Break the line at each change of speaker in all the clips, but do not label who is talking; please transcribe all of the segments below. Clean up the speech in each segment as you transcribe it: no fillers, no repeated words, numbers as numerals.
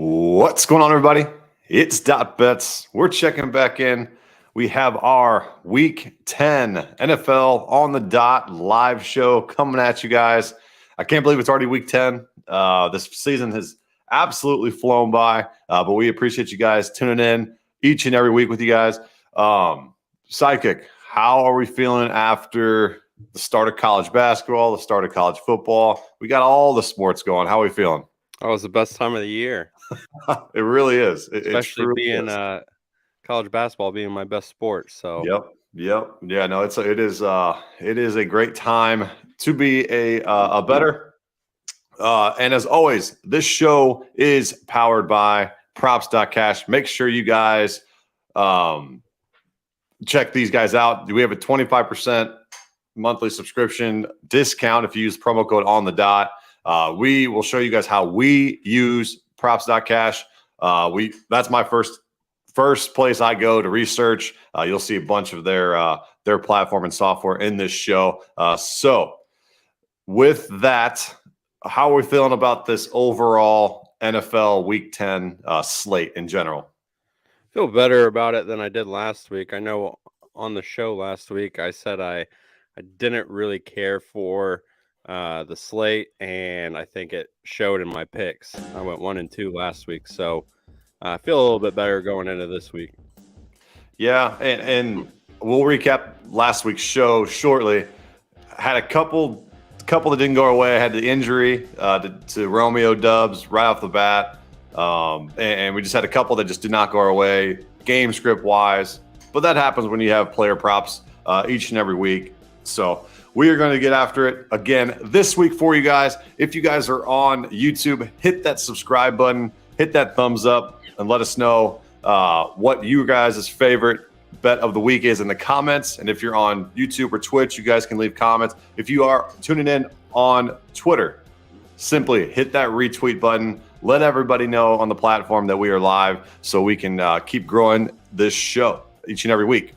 What's going on, everybody? It's Dot Bets. We're checking back in. We have our Week 10 NFL on the dot live show coming at you guys. I can't believe it's already Week 10. This season has absolutely flown by, but we appreciate you guys tuning in each and every week with you guys. Sidekick, how are we feeling after the start of college basketball, the start of college football? We got all the sports going. How are we feeling?
Oh, it's the best time of the year.
It really is.
Especially being college basketball being my best sport. So
Yep. Yeah, no, it is a great time to be a better. And as always, this show is powered by props.cash. Make sure you guys check these guys out. We have a 25% monthly subscription discount if you use promo code on the dot. We will show you guys how we use props.cash. That's my first place I go to research. You'll see a bunch of their platform and software in this show. So with that, how are we feeling about this overall NFL Week 10 slate in general?
I feel better about it than I did last week. I know on the show last week I said I didn't really care for the slate, and I think it showed in my picks. I went 1-2 last week, so I feel a little bit better going into this week.
Yeah, and we'll recap last week's show shortly. Had a couple that didn't go our way. I had the injury to Romeo Dubs right off the bat, and we just had a couple that just did not go our way, game script wise. But that happens when you have player props each and every week. So we are going to get after it again this week for you guys. If you guys are on YouTube, hit that subscribe button, hit that thumbs up, and let us know what you guys' favorite bet of the week is in the comments. And if you're on YouTube or Twitch, you guys can leave comments. If you are tuning in on Twitter, simply hit that retweet button. Let everybody know on the platform that we are live so we can keep growing this show each and every week.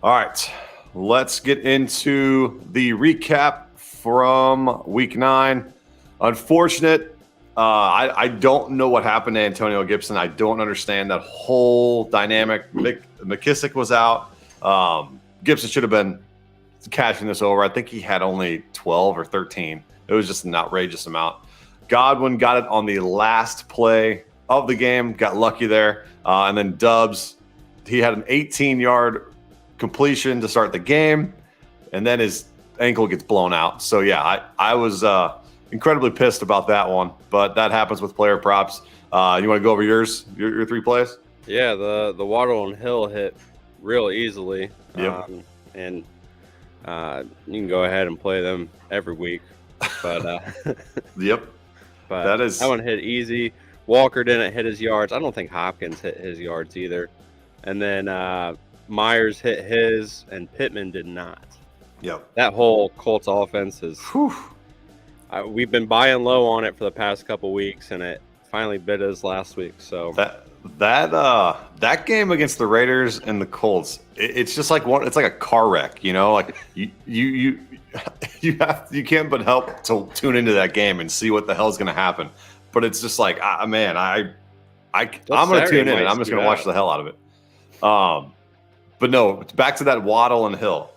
All right. Let's get into the recap from Week 9. Unfortunate. I don't know what happened to Antonio Gibson. I don't understand that whole dynamic. McKissick was out. Gibson should have been cashing this over. I think he had only 12 or 13. It was just an outrageous amount. Godwin got it on the last play of the game. Got lucky there. And then Dubs, he had an 18-yard completion to start the game, and then his ankle gets blown out. So yeah, I was incredibly pissed about that one, but that happens with player props. You want to go over your three plays?
Yeah, the Waddle and Hill hit real easily.
Yep.
And you can go ahead and play them every week. But
yep.
But that one hit easy. Walker didn't hit his yards. I don't think Hopkins hit his yards either. And then Myers hit his, and Pittman did not.
Yep.
That whole Colts offense is. We've been buying low on it for the past couple weeks, and it finally bit us last week. So
that game against the Raiders and the Colts, it's just like it's like a car wreck, you know. Like you can't but help to tune into that game and see what the hell is going to happen. But it's just like, man, I'm going to tune in and I'm just going to watch the hell out of it. But no, back to that Waddle and Hill.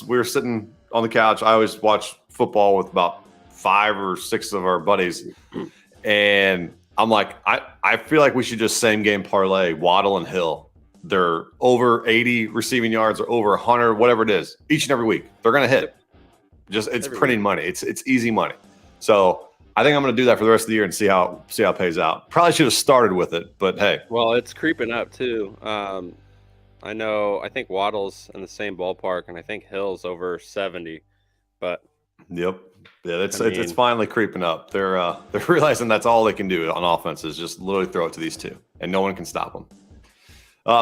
We were sitting on the couch. I always watch football with about 5 or 6 of our buddies. And I'm like, I feel like we should just same game parlay Waddle and Hill. They're over 80 receiving yards or over 100, whatever it is, each and every week. They're going to hit. It's printing money. It's easy money. So I think I'm going to do that for the rest of the year and see how it pays out. Probably should have started with it, but hey.
Well, it's creeping up too. I think Waddle's in the same ballpark, and I think Hill's over 70. But
yep, yeah, it's finally creeping up. They're realizing that's all they can do on offense is just literally throw it to these two, and no one can stop them.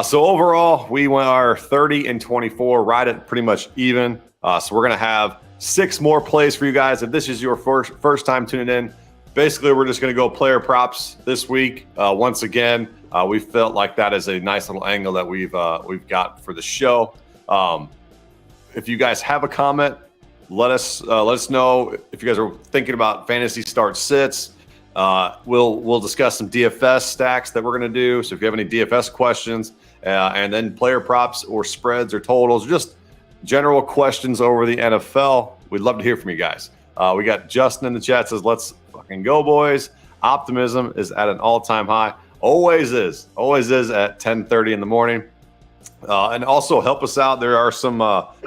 So overall, we went our 30-24, right at pretty much even. So we're gonna have 6 more plays for you guys. If this is your first time tuning in, basically we're just gonna go player props this week. Once again. We felt like that is a nice little angle that we've got for the show. If you guys have a comment, let us know. If you guys are thinking about fantasy start sits, We'll discuss some DFS stacks that we're going to do. So if you have any DFS questions, and then player props or spreads or totals, just general questions over the NFL, we'd love to hear from you guys. We got Justin in the chat says, "Let's fucking go, boys." Optimism is at an all-time high. Always is at 10:30 in the morning. And also help us out. There are some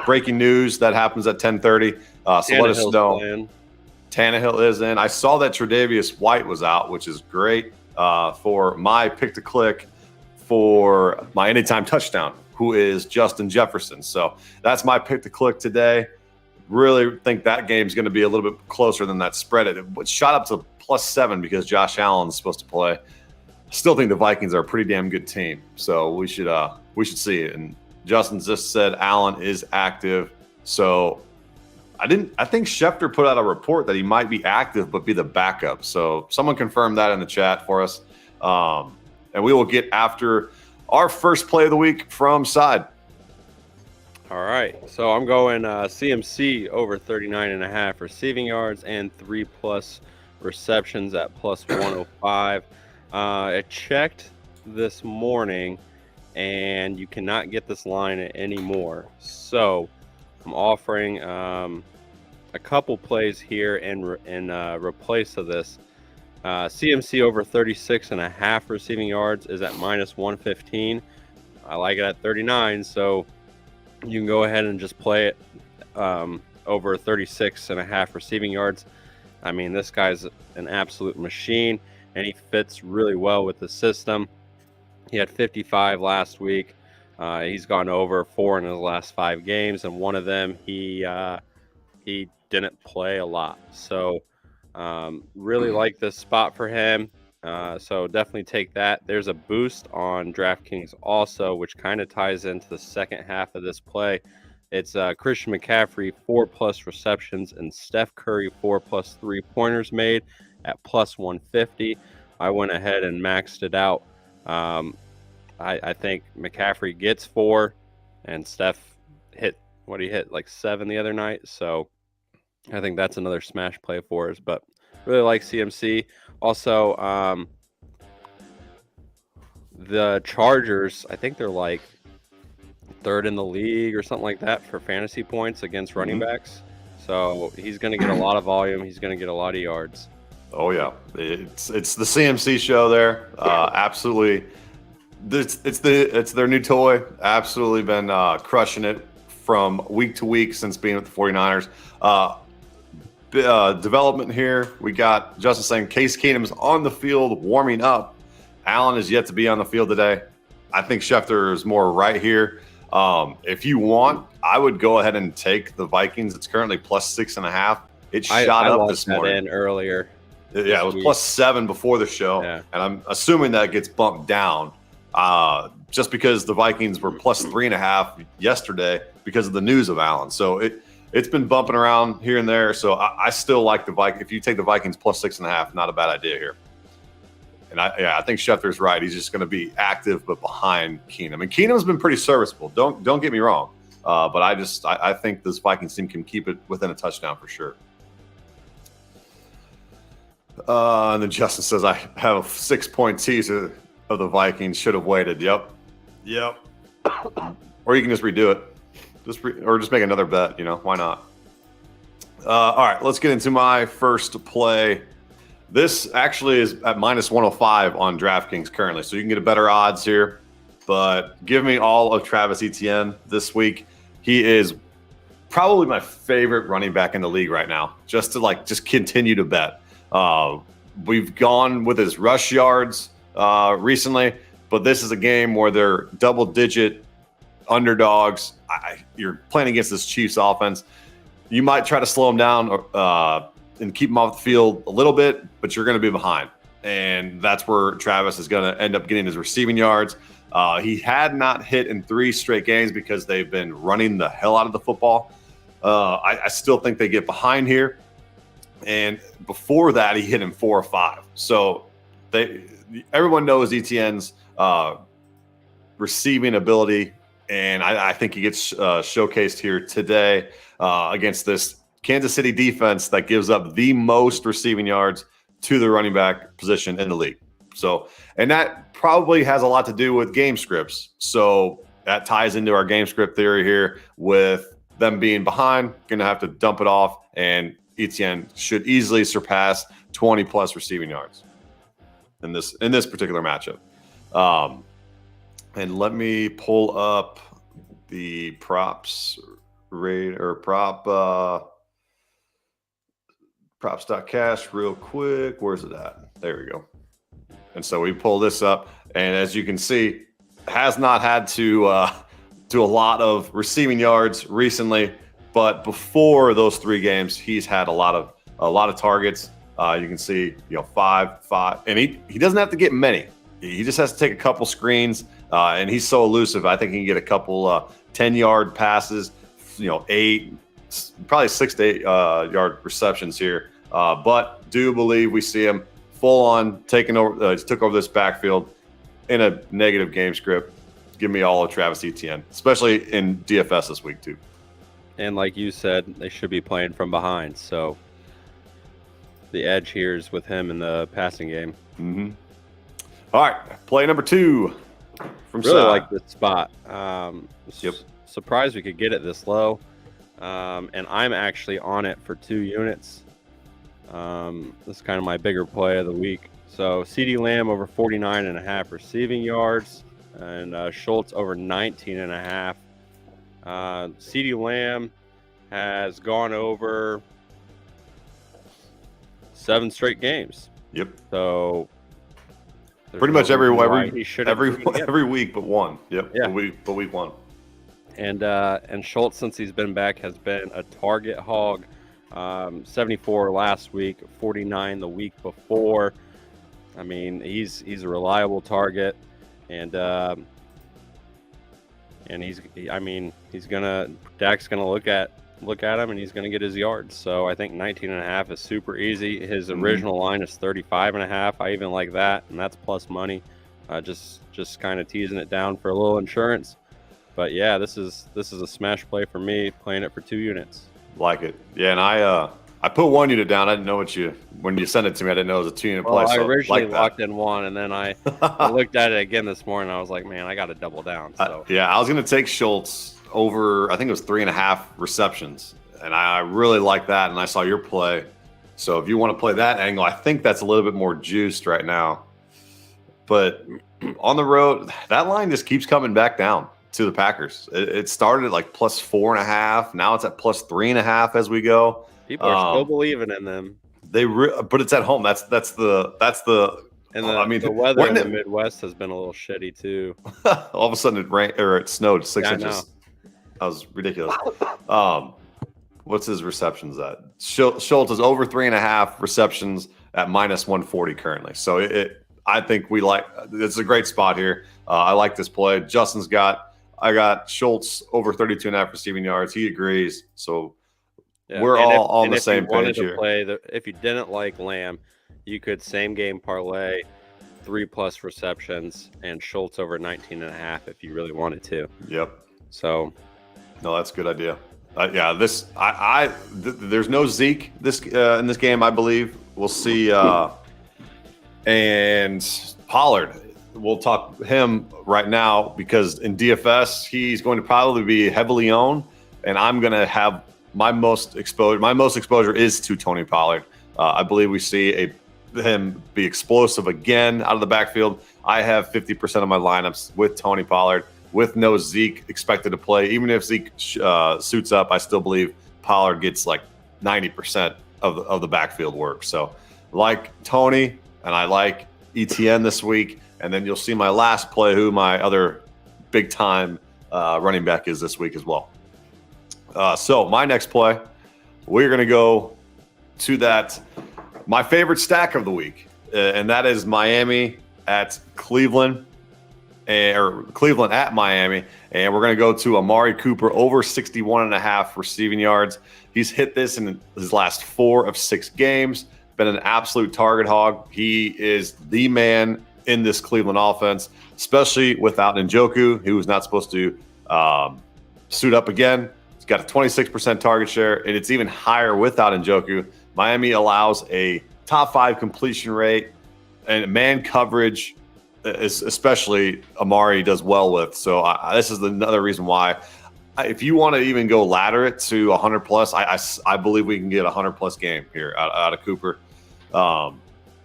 breaking news that happens at 10:30. So let us know.
Playing.
Tannehill is in. I saw that Tre'Davious White was out, which is great for my pick to click for my anytime touchdown, who is Justin Jefferson. So that's my pick to click today. Really think that game's going to be a little bit closer than that spread. It shot up to +7 because Josh Allen's supposed to play. Still think the Vikings are a pretty damn good team. So we should see it. And Justin just said Allen is active. So I think Schefter put out a report that he might be active but be the backup. So someone confirmed that in the chat for us. And we will get after our first play of the week from Side.
All right. So I'm going CMC over 39.5 receiving yards and 3+ receptions at +105. I checked this morning, and you cannot get this line anymore. So I'm offering a couple plays here in replace of this. CMC over 36.5 receiving yards is at -115. I like it at 39, so you can go ahead and just play it over 36.5 receiving yards. I mean, this guy's an absolute machine, and he fits really well with the system. He had 55 last week. He's gone over 4 in his last 5 games, and one of them he didn't play a lot. So really like this spot for him. So definitely take that. There's a boost on DraftKings also, which kind of ties into the second half of this play. It's Christian McCaffrey 4+ receptions and Steph Curry 4+ 3-pointers made at +150. I went ahead and maxed it out. I think McCaffrey gets 4, and Steph hit like 7 the other night. So I think that's another smash play for us. But really like CMC. Also, the Chargers, I think they're like 3rd in the league or something like that for fantasy points against running backs. So he's going to get a lot of volume. He's going to get a lot of yards.
Oh yeah, it's the CMC show there. Absolutely, it's their new toy. Absolutely been crushing it from week to week since being with the 49ers. Development here. We got Justin saying Case Keenum is on the field warming up. Allen is yet to be on the field today. I think Schefter is more right here. If you want, I would go ahead and take the Vikings. It's currently +6.5. It shot up this morning.
In earlier.
Yeah, it was +7 before the show, and I'm assuming that gets bumped down just because the Vikings were +3.5 yesterday because of the news of Allen. So it's been bumping around here and there. So I still like the Vikings. If you take the Vikings +6.5, not a bad idea here. And I think Schefter's right. He's just going to be active, but behind Keenum. And Keenum's been pretty serviceable. Don't get me wrong, but I think this Vikings team can keep it within a touchdown for sure. And then Justin says, I have a 6-point teaser of the Vikings. Should have waited. Yep. Or you can just redo it. Or just make another bet. Why not? All right, let's get into my first play. This actually is at -105 on DraftKings currently, so you can get a better odds here. But give me all of Travis Etienne this week. He is probably my favorite running back in the league right now, just to continue to bet. We've gone with his rush yards recently, but this is a game where they're double-digit underdogs. You're playing against this Chiefs offense. You might try to slow him down and keep him off the field a little bit, but you're going to be behind. And that's where Travis is going to end up getting his receiving yards. He had not hit in 3 straight games because they've been running the hell out of the football. I still think they get behind here. And before that, he hit in 4 or 5. So everyone knows Etienne's receiving ability, and I think he gets showcased here today against this Kansas City defense that gives up the most receiving yards to the running back position in the league. So, and that probably has a lot to do with game scripts. So that ties into our game script theory here with them being behind, going to have to dump it off, and Etienne should easily surpass 20 plus receiving yards in this particular matchup. And let me pull up the props rate or props.cash real quick. Where's it at? There we go. And so we pull this up, and as you can see, has not had to do a lot of receiving yards recently, but before those 3 games, he's had a lot of targets. You can see, 5, and he doesn't have to get many. He just has to take a couple screens, and he's so elusive. I think he can get a couple 10-yard passes, 8, probably 6 to 8 yard receptions here. But do believe we see him full on taking over. Took over this backfield in a negative game script. Give me all of Travis Etienne, especially in DFS this week too.
And like you said, they should be playing from behind. So the edge here is with him in the passing game.
Mm-hmm. All right, play number 2 from
really
Sai.
like this spot.
Yep.
Surprised we could get it this low. And I'm actually on it for 2 units. This is kind of my bigger play of the week. So CeeDee Lamb over 49.5 receiving yards, and Schultz over 19.5. CeeDee Lamb has gone over 7 straight games.
Yep.
So
pretty much every week but one. Yep.
Yeah.
But week 1.
And Schultz, since he's been back, has been a target hog. 74 last week, 49 the week before. I mean, he's a reliable target, and Dak's gonna look at him, and he's gonna get his yards. So I think 19.5 is super easy. His original line is 35.5. I even like that, and that's plus money. Just kind of teasing it down for a little insurance. But yeah, this is a smash play for me, playing it for 2 units.
Like it. Yeah, and I put 1 unit down. I didn't know when you sent it to me, I didn't know it was a 2-unit play.
I originally
like
locked in 1, and then I looked at it again this morning. I was like, man, I got to double down. So
I was going to take Schultz over, I think it was 3.5 receptions, and I really like that, and I saw your play. So if you want to play that angle, I think that's a little bit more juiced right now. But on the road, that line just keeps coming back down to the Packers. It started at like plus 4.5. Now it's at plus 3.5 as we go.
People are still believing in them.
But it's at home. That's the.
And
the
weather in the Midwest has been a little shitty too.
All of a sudden it rained or it snowed 6 inches. That was ridiculous. What's his receptions at? Schultz is over 3.5 receptions at minus 140 currently. So I think it's a great spot here. I like this play. I got Schultz over 32.5 receiving yards. He agrees. So we're all on the same page here.
If you didn't like Lamb, you could same game parlay 3+ receptions and Schultz over 19.5 if you really wanted to.
Yep.
So,
no, that's a good idea. There's no Zeke in this game. I believe we'll see. And Pollard, we'll talk him right now because in DFS he's going to probably be heavily owned, and I'm going to have my most exposure is to Tony Pollard. I believe we see him be explosive again out of the backfield. I have 50% of my lineups with Tony Pollard, with no Zeke expected to play. Even if Zeke suits up, I still believe Pollard gets like 90% of the backfield work. So like Tony, and I like Etienne this week. And then you'll see my last play, who my other big time running back is this week as well. So my next play, we're going to go to my favorite stack of the week, and that is Miami at Cleveland, or Cleveland at Miami. And we're going to go to Amari Cooper over 61.5 receiving yards. He's hit this in his last 4 of 6 games, been an absolute target hog. He is the man in this Cleveland offense, especially without Njoku, who was not supposed to suit up again. He's got a 26% target share, and it's even higher without Njoku. Miami allows a top 5 completion rate and man coverage, especially Amari does well with. So this is another reason why. If you want to even go ladder it to 100 plus, I believe we can get a 100 plus game here out of Cooper.
You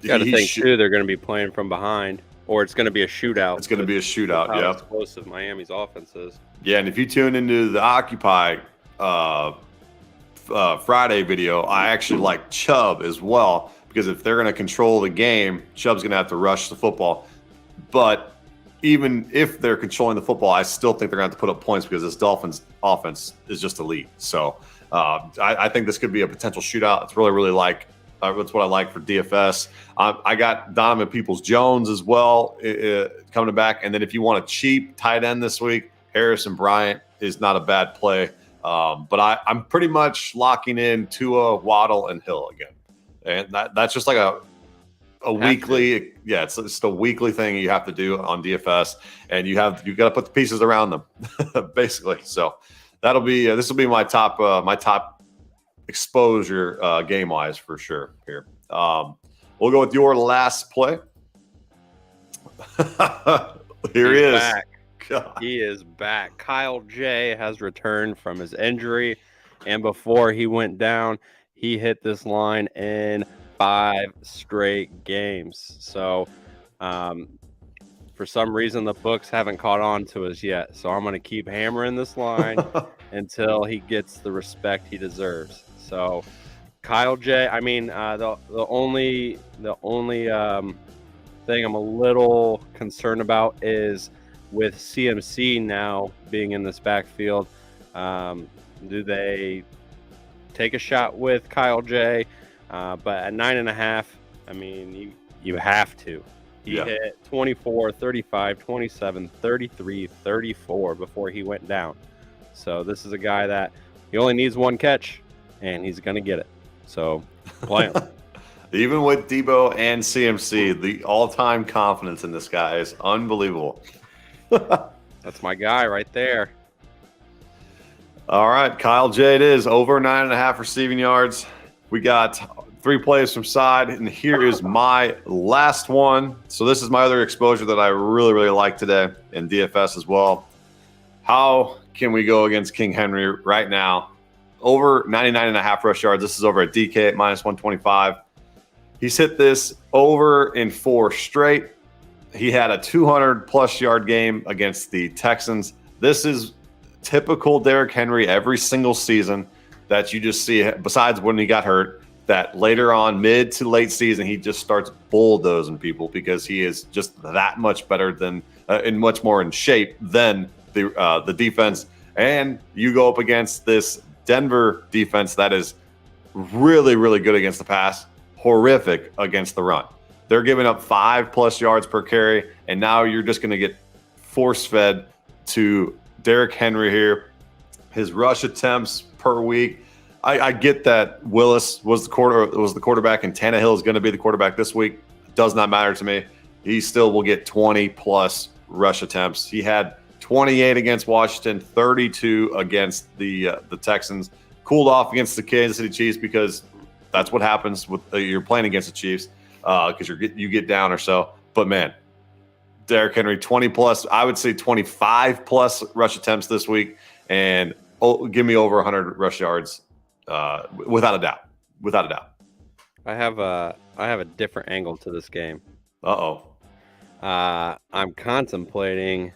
got to think too, they're going to be playing from behind, or it's going to be a shootout.
It's going to be a shootout.
How
Yeah,
explosive Miami's offense is.
Yeah, and if you tune into the Occupy Friday video, I actually like Chubb as well, because if they're going to control the game, Chubb's going to have to rush the football. But even if they're controlling the football, I still think they're going to have to put up points because this Dolphins offense is just elite. So I think this could be a potential shootout. It's really like that's what I like for DFS. I got Donovan Peoples-Jones as well coming back. And then if you want a cheap tight end this week, Harrison Bryant is not a bad play. But I'm pretty much locking in Tua, Waddle, and Hill again. And that's just like a weekly, it's a weekly thing you have to do on DFS, and you got to put the pieces around them, basically. So that'll be this will be my top exposure game wise for sure. Here, we'll go with your last play. Here he is.
Back. He is back. Kyle J has returned from his injury, and before he went down, he hit this line in 5 straight games. So for some reason the books haven't caught on to us yet, so I'm going to keep hammering this line until he gets the respect he deserves. So Kyle J, I mean, the only thing I'm a little concerned about is with CMC now being in this backfield. Do they take a shot with Kyle J? But at 9.5, I mean, you have to. He hit 24, 35, 27, 33, 34 before he went down. So this is a guy that he only needs one catch, and he's going to get it. So play him.
Even with Debo and CMC, the all-time confidence in this guy is unbelievable.
That's my guy right there.
All right, Kyle J it is, over 9.5 receiving yards. We got 3 plays from side, and here is my last one. So this is my other exposure that I really like today in DFS as well. How can we go against King Henry right now? Over 99.5 rush yards. This is over at DK at -125. He's hit this over in 4 straight. He had a 200-plus yard game against the Texans. This is typical Derrick Henry every single season that you just see, besides when he got hurt, that later on, mid to late season, he just starts bulldozing people because he is just that much better than and much more in shape than the defense. And you go up against this Denver defense that is really good against the pass, horrific against the run. They're giving up 5+ yards per carry, and now you're just going to get force-fed to Derrick Henry here. His rush attempts per week. I get that Willis was the quarterback, and Tannehill is going to be the quarterback this week. It does not matter to me. He still will get 20+ rush attempts. He had 28 against Washington, 32 against the Texans. Cooled off against the Kansas City Chiefs because that's what happens with you're playing against the Chiefs because you get down or so. But man, Derrick Henry 20+, I would say 25+ rush attempts this week, and give me over 100 rush yards without a doubt. Without a doubt.
I have a different angle to this game.
Uh-oh.
I'm contemplating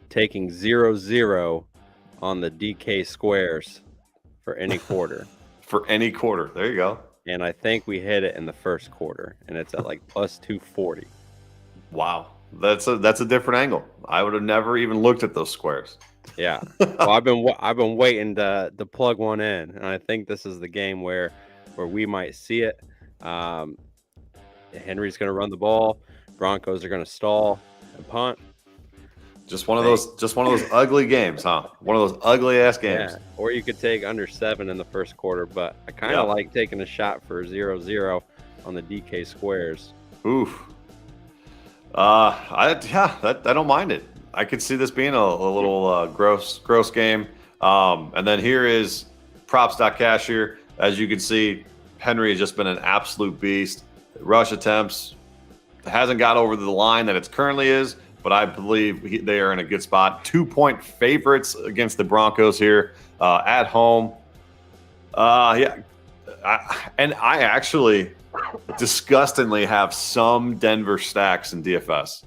taking 0-0 on the DK squares for any quarter.
For any quarter. There you go.
And I think we hit it in the first quarter, and it's at like +240.
Wow. That's a different angle. I would have never even looked at those squares.
Yeah. Well, I've been waiting to plug one in, and I think this is the game where we might see it. Henry's going to run the ball. Broncos are going to stall and punt.
Just one of those ugly games, huh? One of those ugly ass games.
Yeah. Or you could take under 7 in the first quarter, but I kind of like taking a shot for 0-0 on the DK squares.
Oof. I don't mind it. I could see this being a little gross game. And then here is props.cash here. As you can see, Henry has just been an absolute beast. Rush attempts hasn't got over the line that it currently is, but I believe they are in a good spot. 2-point favorites against the Broncos here at home. I actually disgustingly have some Denver stacks in DFS.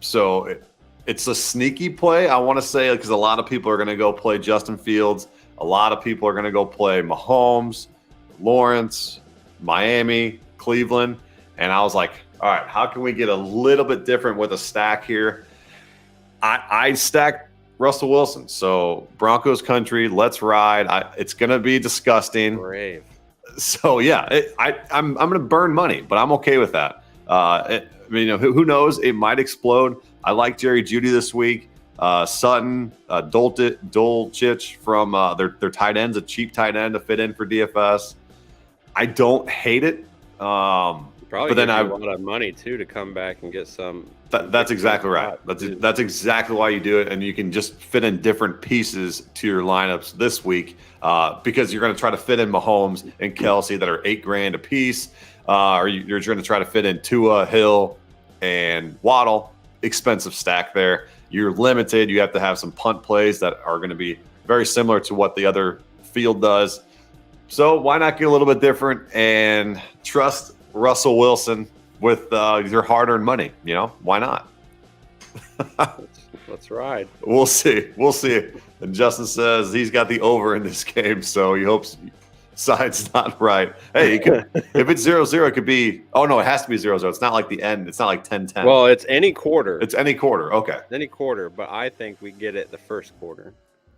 So it's a sneaky play, I want to say, because a lot of people are going to go play Justin Fields. A lot of people are going to go play Mahomes, Lawrence, Miami, Cleveland. And I was like, all right, how can we get a little bit different with a stack here? I stacked Russell Wilson. So Broncos country, let's ride. It's going to be disgusting.
Brave.
So, yeah, I'm going to burn money, but I'm okay with that. Who knows? It might explode. I like Jerry Jeudy this week. Sutton, Dolchich from their tight ends, a cheap tight end to fit in for DFS. I don't hate it.
Probably
but then
a lot of money too to come back and get some.
That's exactly right. That's exactly why you do it, and you can just fit in different pieces to your lineups this week because you're going to try to fit in Mahomes and Kelsey that are $8,000 a piece, or you're going to try to fit in Tua, Hill, and Waddle. Expensive stack there. You're limited. You have to have some punt plays that are going to be very similar to what the other field does. So why not get a little bit different and trust Russell Wilson with your hard-earned money? Why not?
Let's ride.
We'll see. And Justin says he's got the over in this game, so he hopes side's not right. Hey, if it's 0-0, it could be. Oh no, it has to be 0-0. It's not like the end. It's not like 10-10.
Well, it's any quarter.
It's any quarter. Okay.
Any quarter, but I think we get it the first quarter.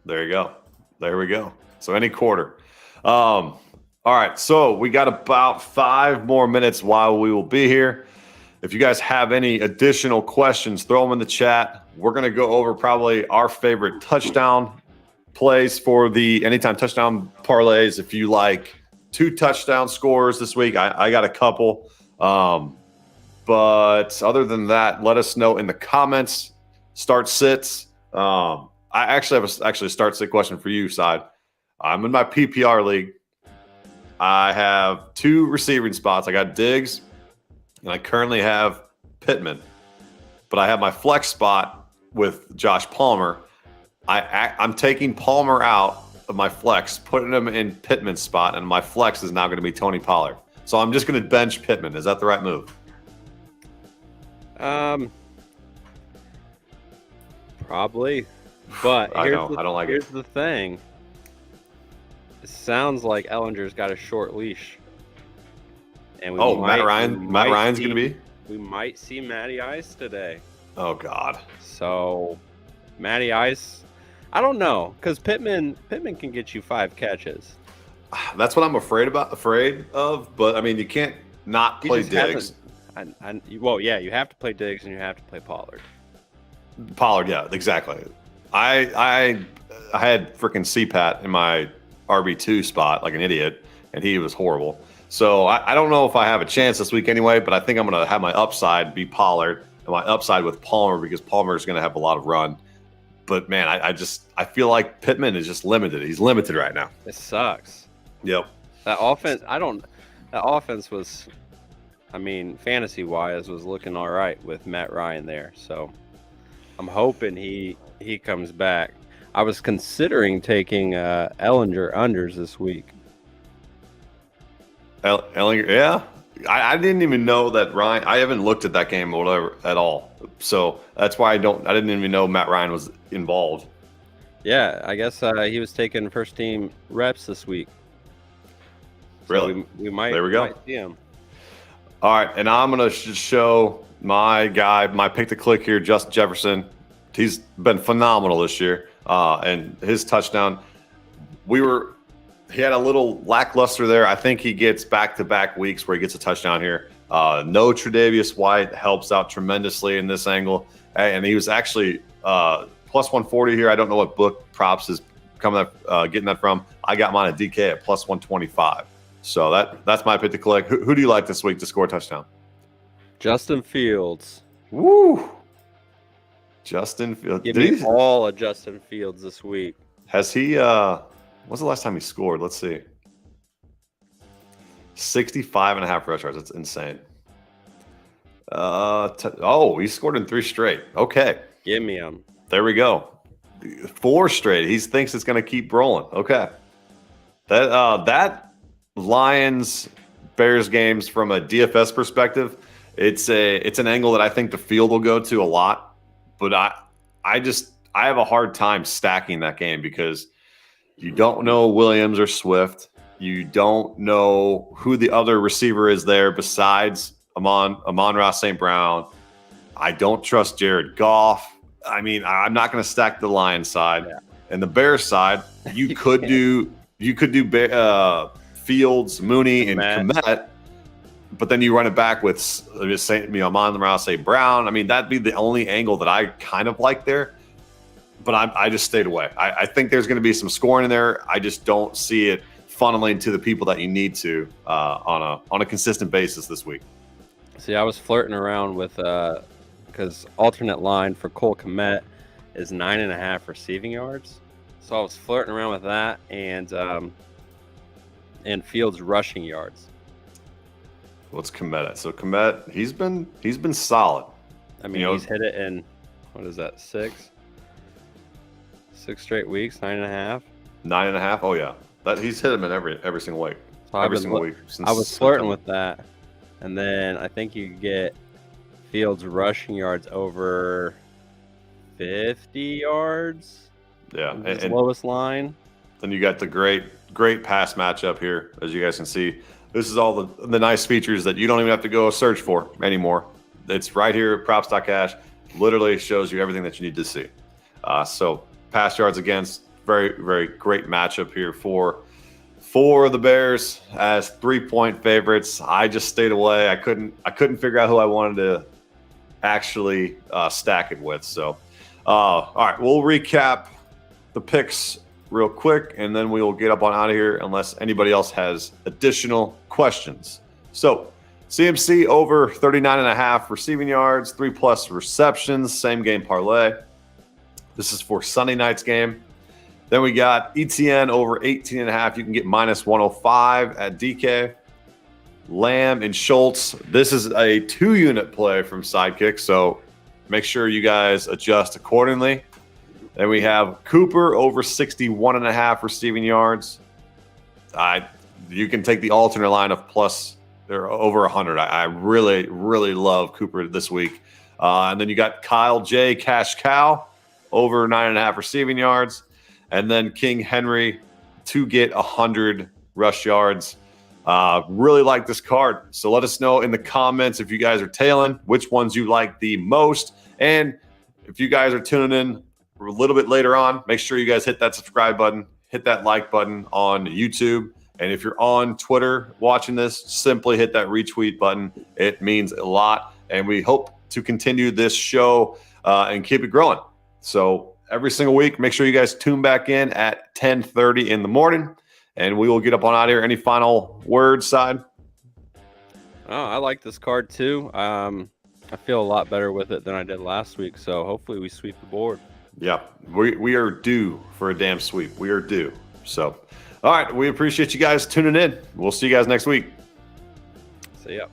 There you go. There we go. So any quarter. All right. So we got about 5 more minutes while we will be here. If you guys have any additional questions, throw them in the chat. We're going to go over probably our favorite touchdown plays for the anytime touchdown parlays. If you like 2 touchdown scores this week, I got a couple. But other than that, let us know in the comments. Start sits. I actually have a start sit question for you, Side. I'm in my PPR league. I have 2 receiving spots. I got Diggs, and I currently have Pittman. But I have my flex spot with Josh Palmer. I'm taking Palmer out of my flex, putting him in Pittman's spot, and my flex is now going to be Tony Pollard. So I'm just going to bench Pittman. Is that the right move?
Probably. But
I don't like it.
Here's the thing. It sounds like Ellinger's got a short leash. And
Matt Ryan's going to be?
We might see Matty Ice today.
Oh, God.
So, Matty Ice, I don't know, because Pittman can get you 5 catches.
That's what I'm afraid of. But, I mean, you can't not play Diggs.
Well, yeah, you have to play Diggs and you have to play Pollard.
Pollard, yeah, exactly. I had freaking CPAT in my RB2 spot like an idiot, and he was horrible. So I don't know if I have a chance this week anyway, but I think I'm going to have my upside be Pollard and my upside with Palmer because Palmer is going to have a lot of run. But, man, I feel like Pittman is just limited. He's limited right now.
It sucks.
Yep.
That offense was, fantasy-wise, was looking all right with Matt Ryan there. So I'm hoping he comes back. I was considering taking Ellinger unders this week.
Ellinger, yeah. I didn't even know that Ryan. I haven't looked at that game or whatever at all. So that's why I didn't even know Matt Ryan was involved.
Yeah, I guess he was taking first team reps this week. So
Really?
we might.
There we go.
Might see him.
All right, and I'm gonna show my guy, my pick to click here, Justin Jefferson. He's been phenomenal this year, and his touchdown. He had a little lackluster there. I think he gets back-to-back weeks where he gets a touchdown here. No Tre'Davious White helps out tremendously in this angle, and he was actually plus 140 here. I don't know what book props is getting that from. I got mine at DK at plus 125. So that's my pick to click. Who do you like this week to score a touchdown?
Justin Fields.
Woo! Justin Fields.
Give me all of Justin Fields this week.
Has he? When's the last time he scored? Let's see. 65.5 rush yards. That's insane. He scored in 3 straight. Okay.
Give me him.
There we go. 4 straight. He thinks it's going to keep rolling. Okay. That Lions Bears games from a DFS perspective, it's an angle that I think the field will go to a lot, but I have a hard time stacking that game because you don't know Williams or Swift. You don't know who the other receiver is there besides Amon-Ra St. Brown. I don't trust Jared Goff. I mean, I'm not going to stack the Lions side.
Yeah.
And the Bears side, you could do Fields, Mooney, and Kmet, but then you run it back with Amon-Ra St. Brown. I mean, that'd be the only angle that I kind of like there. But I just stayed away. I think there's going to be some scoring in there. I just don't see it funneling to the people that you need to on a consistent basis this week.
See, I was flirting around with because alternate line for Cole Kmet is 9.5 receiving yards. So I was flirting around with that and Fields rushing yards.
What's Kmet at? So Kmet, he's been solid.
I mean, he's hit it in what is that, 6 straight weeks, 9.5.
9.5. Oh yeah, that he's hit him in every single week.
So
every single week.
I was flirting with that, and then I think you get Fields rushing yards over 50 yards.
Yeah,
and lowest line.
Then you got the great pass matchup here, as you guys can see. This is all the nice features that you don't even have to go search for anymore. It's right here at props.cash. Literally shows you everything that you need to see. So pass yards against, very, very great matchup here for the Bears as 3-point favorites. I just stayed away. I couldn't figure out who I wanted to actually stack it with. So, all right, we'll recap the picks real quick, and then we will get up on out of here unless anybody else has additional questions. So, CMC over 39.5 receiving yards, 3+ receptions, same game parlay. This is for Sunday night's game. Then we got ETN over 18.5. You can get -105 at DK. Lamb and Schultz. This is a 2-unit play from Sidekick, so make sure you guys adjust accordingly. Then we have Cooper over 61.5 receiving yards. You can take the alternate line of plus or over 100. I really, really love Cooper this week. And then you got Kyle J. Cash Cow over 9.5 receiving yards. And then King Henry to get 100 rush yards. Really like this card. So let us know in the comments if you guys are tailing, which ones you like the most. And if you guys are tuning in a little bit later on, make sure you guys hit that subscribe button, hit that like button on YouTube. And if you're on Twitter watching this, simply hit that retweet button. It means a lot. And we hope to continue this show and keep it growing. So every single week, make sure you guys tune back in at 10:30 in the morning, and we will get up on out of here. Any final words, Side?
Oh, I like this card too. I feel a lot better with it than I did last week, so hopefully we sweep the board.
Yeah, we are due for a damn sweep. We are due. So, all right, we appreciate you guys tuning in. We'll see you guys next week.
See ya.